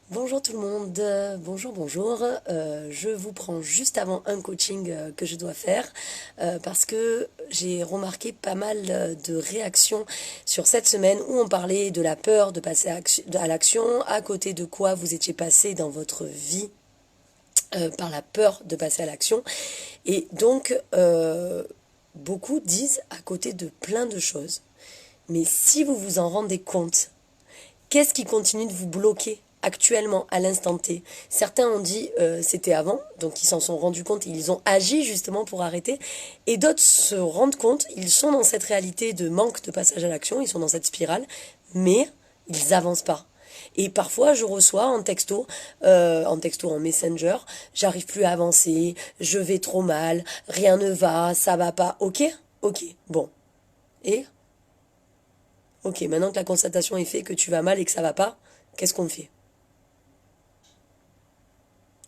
Bonjour tout le monde, bonjour. Je vous prends juste avant un coaching que je dois faire parce que j'ai remarqué pas mal de réactions sur cette semaine où on parlait de la peur de passer à l'action, à côté de quoi vous étiez passé dans votre vie par la peur de passer à l'action. Et donc, beaucoup disent à côté de plein de choses. Mais si vous vous en rendez compte, qu'est-ce qui continue de vous bloquer actuellement, à l'instant T? Certains ont dit c'était avant, donc ils s'en sont rendus compte et ils ont agi justement pour arrêter. Et d'autres se rendent compte, ils sont dans cette réalité de manque de passage à l'action, ils sont dans cette spirale, mais ils avancent pas. Et parfois, je reçois en Messenger, j'arrive plus à avancer, je vais trop mal, rien ne va, ça va pas. Ok, ok, bon. Et ok, maintenant que la constatation est faite que tu vas mal et que ça va pas, qu'est-ce qu'on fait?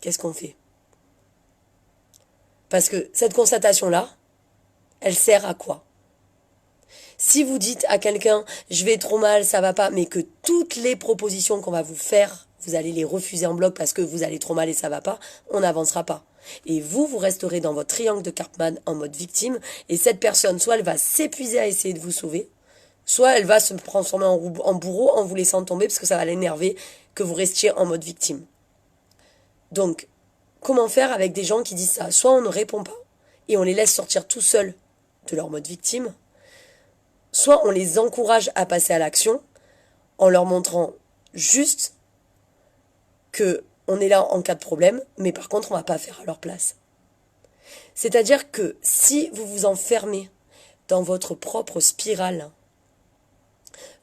Qu'est-ce qu'on fait? Parce que cette constatation-là, elle sert à quoi? Si vous dites à quelqu'un, je vais trop mal, ça va pas, mais que toutes les propositions qu'on va vous faire, vous allez les refuser en bloc parce que vous allez trop mal et ça va pas, on n'avancera pas. Et vous resterez dans votre triangle de Karpman en mode victime, et cette personne, soit elle va s'épuiser à essayer de vous sauver, soit elle va se transformer en bourreau en vous laissant tomber parce que ça va l'énerver que vous restiez en mode victime. Donc, comment faire avec des gens qui disent ça? Soit on ne répond pas et on les laisse sortir tout seuls de leur mode victime, soit on les encourage à passer à l'action en leur montrant juste que on est là en cas de problème, mais par contre on va pas faire à leur place. C'est-à-dire que si vous vous enfermez dans votre propre spirale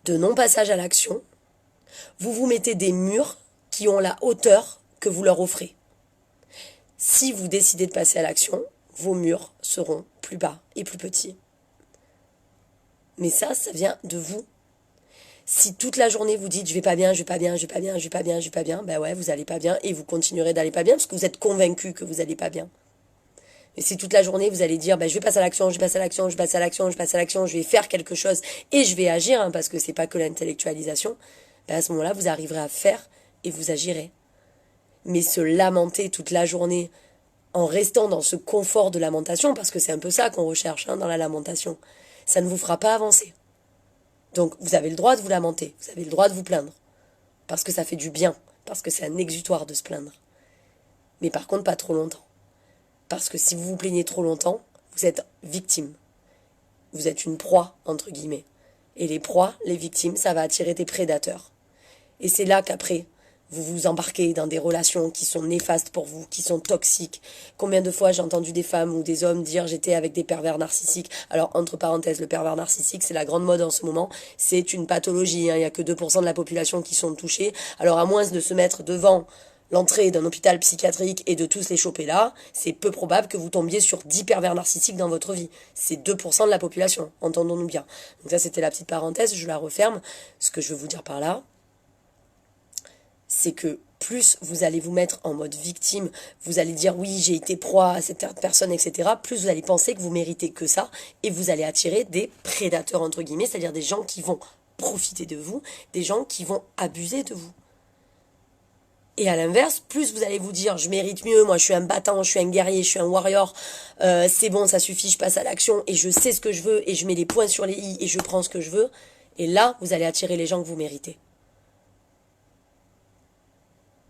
de non-passage à l'action, vous vous mettez des murs qui ont la hauteur que vous leur offrez. Si vous décidez de passer à l'action, vos murs seront plus bas et plus petits. Mais ça vient de vous. Si toute la journée vous dites je vais pas bien, je vais pas bien, je vais pas bien, je vais pas bien, je vais pas bien, ben ouais, vous allez pas bien et vous continuerez d'aller pas bien parce que vous êtes convaincu que vous allez pas bien. Et si toute la journée vous allez dire ben je vais passer à l'action, je vais passer à l'action, je vais passer à l'action, je vais passer à l'action, je vais faire quelque chose et je vais agir parce que c'est pas que l'intellectualisation, ben à ce moment-là vous arriverez à faire et vous agirez. Mais se lamenter toute la journée en restant dans ce confort de lamentation, parce que c'est un peu ça qu'on recherche dans la lamentation, ça ne vous fera pas avancer. Donc vous avez le droit de vous lamenter, vous avez le droit de vous plaindre, parce que ça fait du bien, parce que c'est un exutoire de se plaindre. Mais par contre pas trop longtemps. Parce que si vous vous plaignez trop longtemps, vous êtes victime. Vous êtes une proie, entre guillemets. Et les proies, les victimes, ça va attirer des prédateurs. Et c'est là qu'après, vous vous embarquez dans des relations qui sont néfastes pour vous, qui sont toxiques. Combien de fois j'ai entendu des femmes ou des hommes dire j'étais avec des pervers narcissiques. Alors, entre parenthèses, le pervers narcissique, c'est la grande mode en ce moment. C'est une pathologie, il n'y a que 2% de la population qui sont touchés. Alors, à moins de se mettre devant l'entrée d'un hôpital psychiatrique et de tous les choper là, c'est peu probable que vous tombiez sur 10 pervers narcissiques dans votre vie. C'est 2% de la population, entendons-nous bien. Donc ça, c'était la petite parenthèse, je la referme. Ce que je veux vous dire par là, c'est que plus vous allez vous mettre en mode victime, vous allez dire oui, j'ai été proie à cette personne, etc., plus vous allez penser que vous méritez que ça, et vous allez attirer des prédateurs, entre guillemets, c'est-à-dire des gens qui vont profiter de vous, des gens qui vont abuser de vous. Et à l'inverse, plus vous allez vous dire je mérite mieux, moi je suis un battant, je suis un guerrier, je suis un warrior, c'est bon, ça suffit, je passe à l'action, et je sais ce que je veux, et je mets les points sur les i, et je prends ce que je veux, et là, vous allez attirer les gens que vous méritez.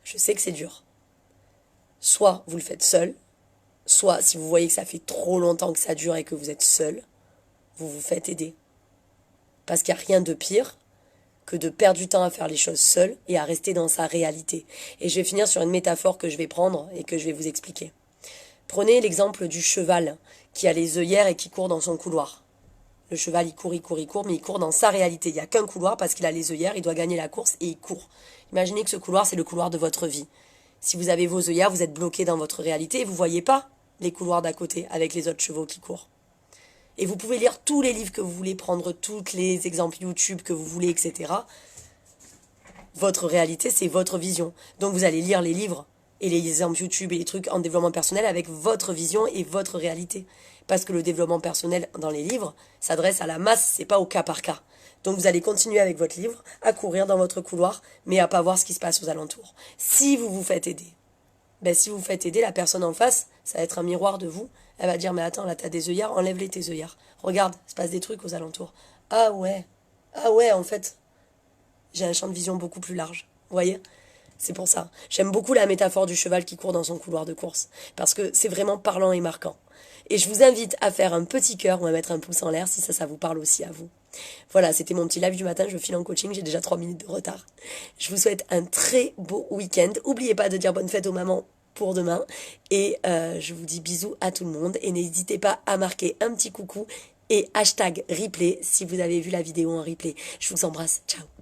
Je sais que c'est dur. Soit vous le faites seul, soit si vous voyez que ça fait trop longtemps que ça dure et que vous êtes seul, vous vous faites aider. Parce qu'il n'y a rien de pire que de perdre du temps à faire les choses seul et à rester dans sa réalité. Et je vais finir sur une métaphore que je vais prendre et que je vais vous expliquer. Prenez l'exemple du cheval qui a les œillères et qui court dans son couloir. Le cheval, il court, mais il court dans sa réalité. Il n'y a qu'un couloir parce qu'il a les œillères, il doit gagner la course et il court. Imaginez que ce couloir, c'est le couloir de votre vie. Si vous avez vos œillères, vous êtes bloqué dans votre réalité et vous ne voyez pas les couloirs d'à côté avec les autres chevaux qui courent. Et vous pouvez lire tous les livres que vous voulez, prendre tous les exemples YouTube que vous voulez, etc. Votre réalité, c'est votre vision. Donc vous allez lire les livres et les exemples YouTube et les trucs en développement personnel avec votre vision et votre réalité. Parce que le développement personnel dans les livres s'adresse à la masse, c'est pas au cas par cas. Donc vous allez continuer avec votre livre, à courir dans votre couloir, mais à pas voir ce qui se passe aux alentours. Si vous vous faites aider, si vous faites aider, la personne en face, ça va être un miroir de vous. Elle va dire, mais attends, là t'as des œillères, enlève-les tes œillères. Regarde, il se passe des trucs aux alentours. Ah ouais, en fait, j'ai un champ de vision beaucoup plus large. Vous voyez? C'est pour ça. J'aime beaucoup la métaphore du cheval qui court dans son couloir de course. Parce que c'est vraiment parlant et marquant. Et je vous invite à faire un petit cœur ou à mettre un pouce en l'air si ça vous parle aussi à vous. Voilà, c'était mon petit live du matin. Je file en coaching. J'ai déjà 3 minutes de retard. Je vous souhaite un très beau week-end. N'oubliez pas de dire bonne fête aux mamans pour demain. Et je vous dis bisous à tout le monde. Et n'hésitez pas à marquer un petit coucou et hashtag replay si vous avez vu la vidéo en replay. Je vous embrasse. Ciao.